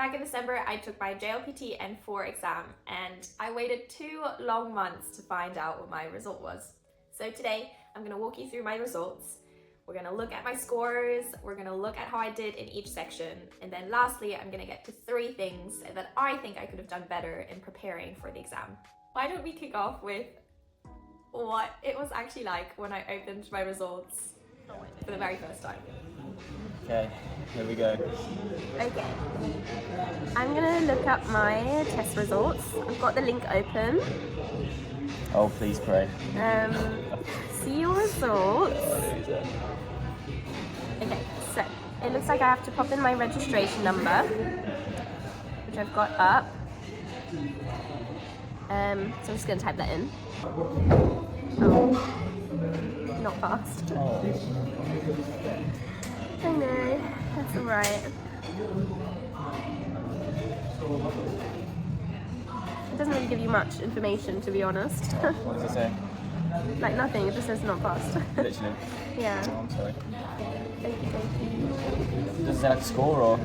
Back in December, I took my JLPT N4 exam and I waited 2 long months to find out what my result was. So today, I'm gonna walk you through my results. We're gonna look at my scores, we're gonna look at how I did in each section, and then lastly, I'm gonna get to 3 things that I think I could have done better in preparing for the exam. Why don't we kick off with what it was actually like when I opened my results for the very first time. Okay, here we go. Okay, I'm gonna look up my test results. I've got the link open. Oh, please pray. See your results. Okay, so it looks like I have to pop in my registration number, which I've got up. So I'm just gonna type that in. Oh, not fast. Oh. I know, that's alright. It doesn't really give you much information, to be honest. What does it say? Like nothing, it just says not passed. Literally. Yeah. Oh, I'm sorry. Thank you. Does it say like a score or?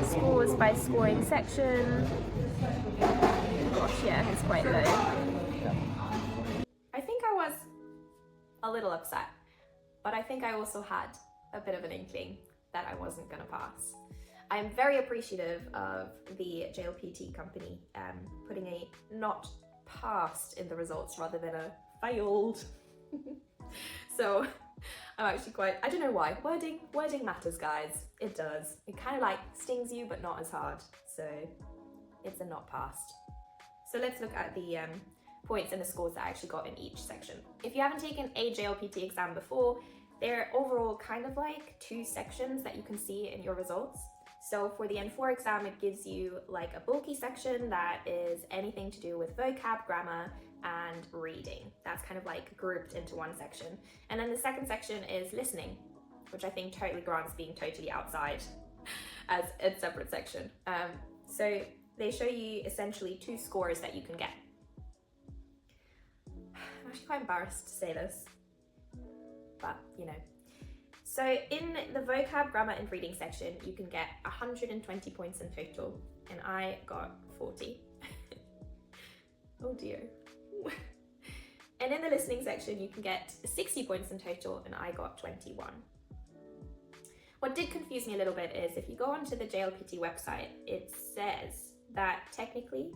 Scores by scoring section. Gosh, yeah, it's quite low. I think I was a little upset, but I think I also had a bit of an inkling that I wasn't gonna pass. I'm very appreciative of the JLPT company putting a not passed in the results rather than a failed. So I'm actually quite, I don't know why, wording matters, guys. It does. It kind of like stings you, but not as hard. So it's a not passed. So let's look at the points and the scores that I actually got in each section. If you haven't taken a JLPT exam before, they're overall kind of like 2 sections that you can see in your results. So for the N4 exam, it gives you like a bulky section that is anything to do with vocab, grammar, and reading. That's kind of like grouped into one section. And then the second section is listening, which I think totally grants being totally outside as a separate section. So they show you essentially 2 scores that you can get. I'm actually quite embarrassed to say this, but you know. So in the vocab, grammar and reading section, you can get 120 points in total, and I got 40. Oh dear. And in the listening section, you can get 60 points in total, and I got 21. What did confuse me a little bit is if you go onto the JLPT website, it says that technically,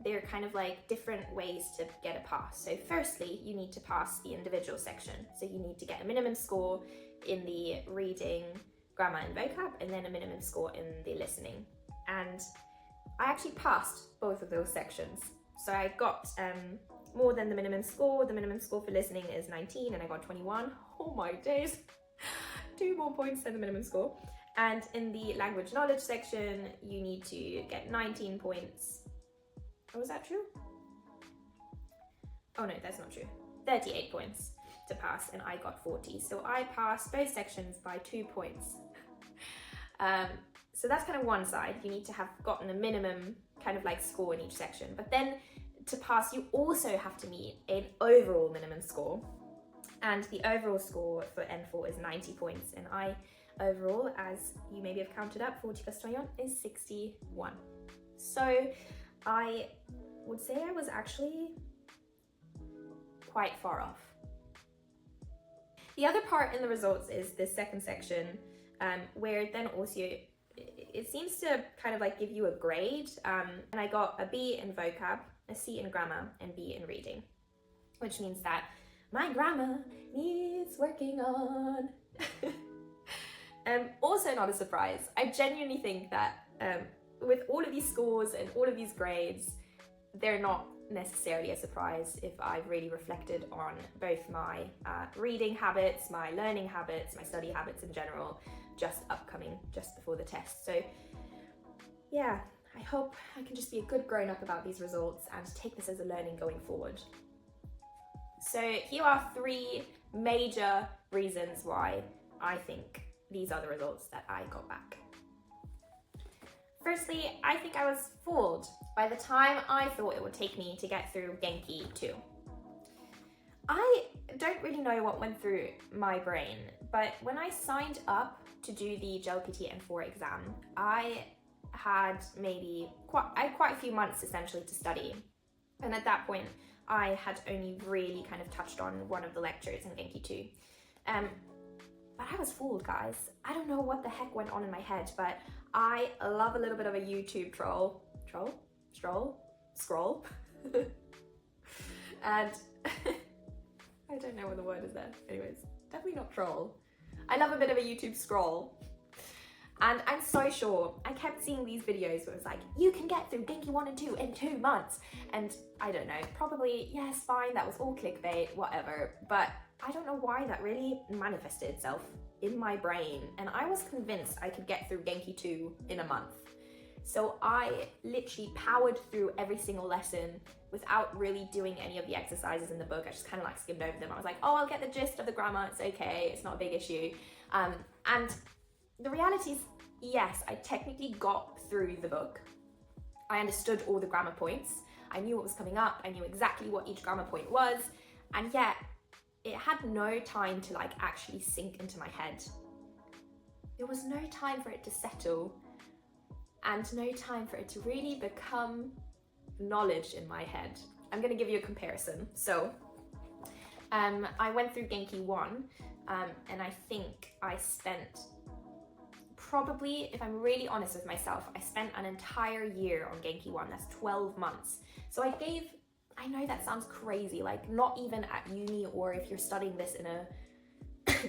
they're kind of like different ways to get a pass. So firstly, you need to pass the individual section. So you need to get a minimum score in the reading, grammar and vocab, and then a minimum score in the listening. And I actually passed both of those sections. So I got more than the minimum score. The minimum score for listening is 19 and I got 21. Oh my days. 2 more points than the minimum score. And in the language knowledge section, you need to get 19 points. Oh, is that true? Oh no, that's not true. 38 points to pass, and I got 40. So I passed both sections by 2 points. So that's kind of one side. You need to have gotten a minimum kind of like score in each section. But then to pass, you also have to meet an overall minimum score. And the overall score for N4 is 90 points. And I overall, as you maybe have counted up, 40 plus 21 is 61. So I would say I was actually quite far off. The other part in the results is the second section, where then also it seems to kind of like give you a grade. And I got a B in vocab, a C in grammar, and B in reading, which means that my grammar needs working on. Also not a surprise. I genuinely think that with all of these scores and all of these grades, they're not necessarily a surprise if I've really reflected on both my reading habits, my learning habits, my study habits in general, just before the test. So yeah, I hope I can just be a good grown-up about these results and take this as a learning going forward. So here are 3 major reasons why I think these are the results that I got back. Firstly, I think I was fooled by the time I thought it would take me to get through Genki 2. I don't really know what went through my brain, but when I signed up to do the JLPT N4 exam, I had quite a few months essentially to study. And at that point, I had only really kind of touched on one of the lectures in Genki 2. But I was fooled, guys. I don't know what the heck went on in my head, but I love a little bit of a YouTube scroll. And I don't know what the word is there. Anyways, definitely not troll. I love a bit of a YouTube scroll. And I'm so sure, I kept seeing these videos where it was like, you can get through Genki 1 and 2 in 2 months. And I don't know, probably, yes, fine, that was all clickbait, whatever. But I don't know why that really manifested itself in my brain. And I was convinced I could get through Genki 2 in a month. So I literally powered through every single lesson without really doing any of the exercises in the book. I just kind of like skimmed over them. I was like, oh, I'll get the gist of the grammar, it's okay, it's not a big issue. And the reality is, yes, I technically got through the book. I understood all the grammar points. I knew what was coming up. I knew exactly what each grammar point was. And yet, it had no time to like actually sink into my head. There was no time for it to settle and no time for it to really become knowledge in my head. I'm gonna give you a comparison. So, I went through Genki 1 and I think I spent probably, if I'm really honest with myself, I spent an entire year on Genki 1, that's 12 months. So I know that sounds crazy, like not even at uni or if you're studying this in a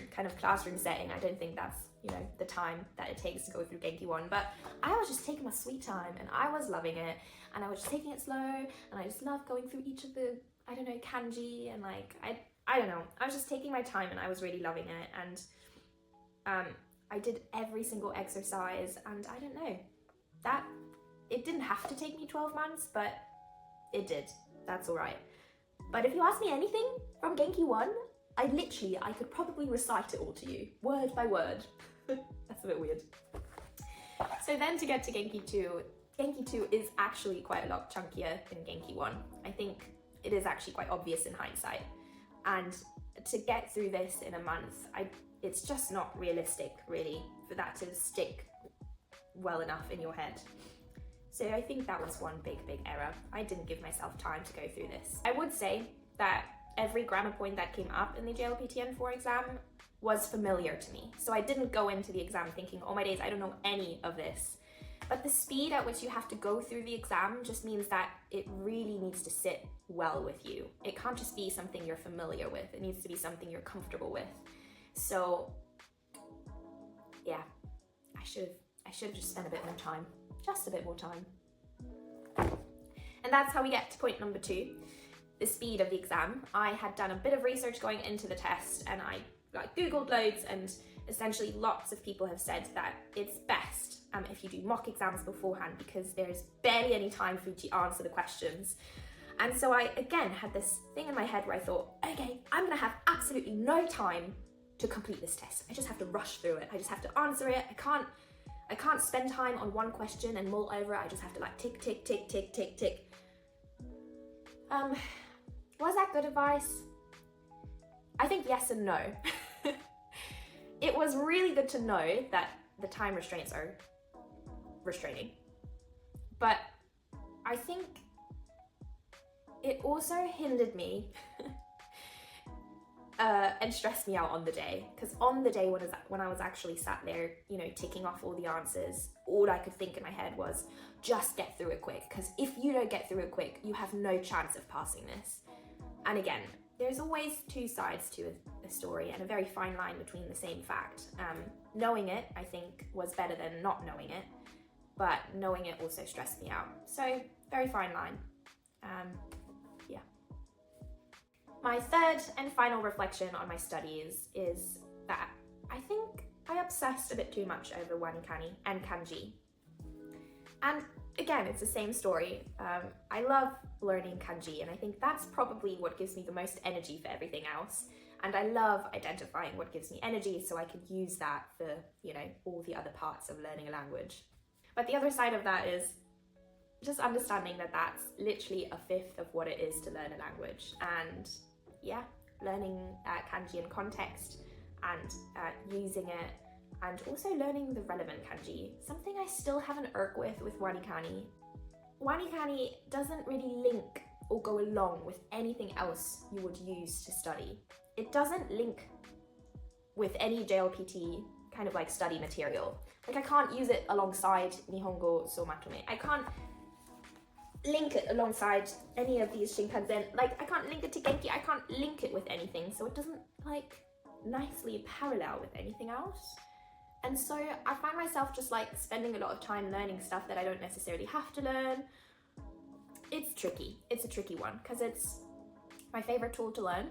kind of classroom setting, I don't think that's, you know, the time that it takes to go through Genki 1, but I was just taking my sweet time and I was loving it and I was just taking it slow and I just loved going through each of the, I don't know, kanji and like, I don't know, I was just taking my time and I was really loving it and I did every single exercise and I don't know, that, it didn't have to take me 12 months, but it did, that's all right. But if you ask me anything from Genki 1, I could probably recite it all to you, word by word. That's a bit weird. So then to get to Genki 2 is actually quite a lot chunkier than Genki 1. I think it is actually quite obvious in hindsight. And to get through this in a month, it's just not realistic, really, for that to stick well enough in your head. So I think that was one big error. I didn't give myself time to go through this. I would say that every grammar point that came up in the JLPT N4 exam was familiar to me. So I didn't go into the exam thinking, oh my days, I don't know any of this. But the speed at which you have to go through the exam just means that it really needs to sit well with you. It can't just be something you're familiar with. It needs to be something you're comfortable with. So yeah, I should have just spent a bit more time, just a bit more time. And that's how we get to point number 2, the speed of the exam. I had done a bit of research going into the test and I like Googled loads and essentially lots of people have said that it's best if you do mock exams beforehand because there's barely any time for you to answer the questions. And so I, again, had this thing in my head where I thought, okay, I'm gonna have absolutely no time to complete this test. I just have to rush through it. I just have to answer it. I can't spend time on one question and mull over it. I just have to like tick, tick, tick, tick, tick, tick. Was that good advice? I think yes and no. It was really good to know that the time restraints are restraining. But I think it also hindered me and stressed me out on the day. Because on the day when I was actually sat there, you know, ticking off all the answers, all I could think in my head was just get through it quick. Because if you don't get through it quick, you have no chance of passing this. And again, there's always two sides to a story and a very fine line between the same fact. Knowing it, I think, was better than not knowing it, but knowing it also stressed me out. So, very fine line. Yeah. My third and final reflection on my studies is that I think I obsessed a bit too much over wanikani and kanji. And again, it's the same story. I love learning kanji, and I think that's probably what gives me the most energy for everything else. And I love identifying what gives me energy so I can use that for, you know, all the other parts of learning a language. But the other side of that is just understanding that that's literally a fifth of what it is to learn a language. And yeah, learning kanji in context and using it and also learning the relevant kanji, something I still have an irk with wanikani. Wanikani doesn't really link or go along with anything else you would use to study. It doesn't link with any JLPT kind of like study material. Like I can't use it alongside Nihongo Somatome. I can't link it alongside any of these Shinkansen. Like I can't link it to Genki. I can't link it with anything. So it doesn't like nicely parallel with anything else. And so I find myself just like spending a lot of time learning stuff that I don't necessarily have to learn. It's tricky. It's a tricky one because it's my favorite tool to learn.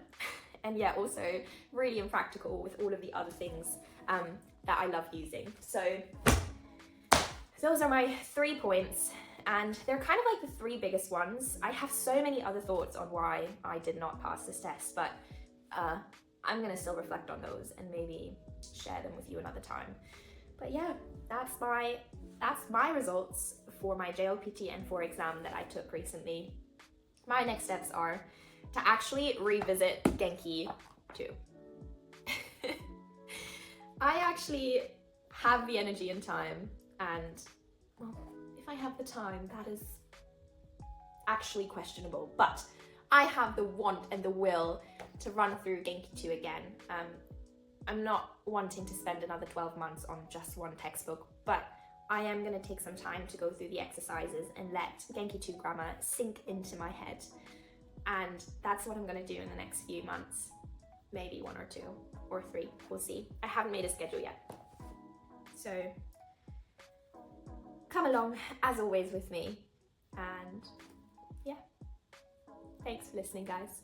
And yeah, also really impractical with all of the other things that I love using. So those are my 3 points, and they're kind of like the 3 biggest ones. I have so many other thoughts on why I did not pass this test, but I'm gonna still reflect on those and maybe share them with you another time. But yeah, that's my results for my JLPT N4 exam that I took recently. My next steps are to actually revisit Genki 2. I actually have the energy and time, and well, if I have the time, that is actually questionable, but I have the want and the will to run through Genki 2 again. I'm not wanting to spend another 12 months on just one textbook, but I am going to take some time to go through the exercises and let Genki 2 grammar sink into my head. And that's what I'm going to do in the next few months. Maybe 1 or 2 or 3, we'll see. I haven't made a schedule yet. So come along as always with me, and yeah, thanks for listening guys.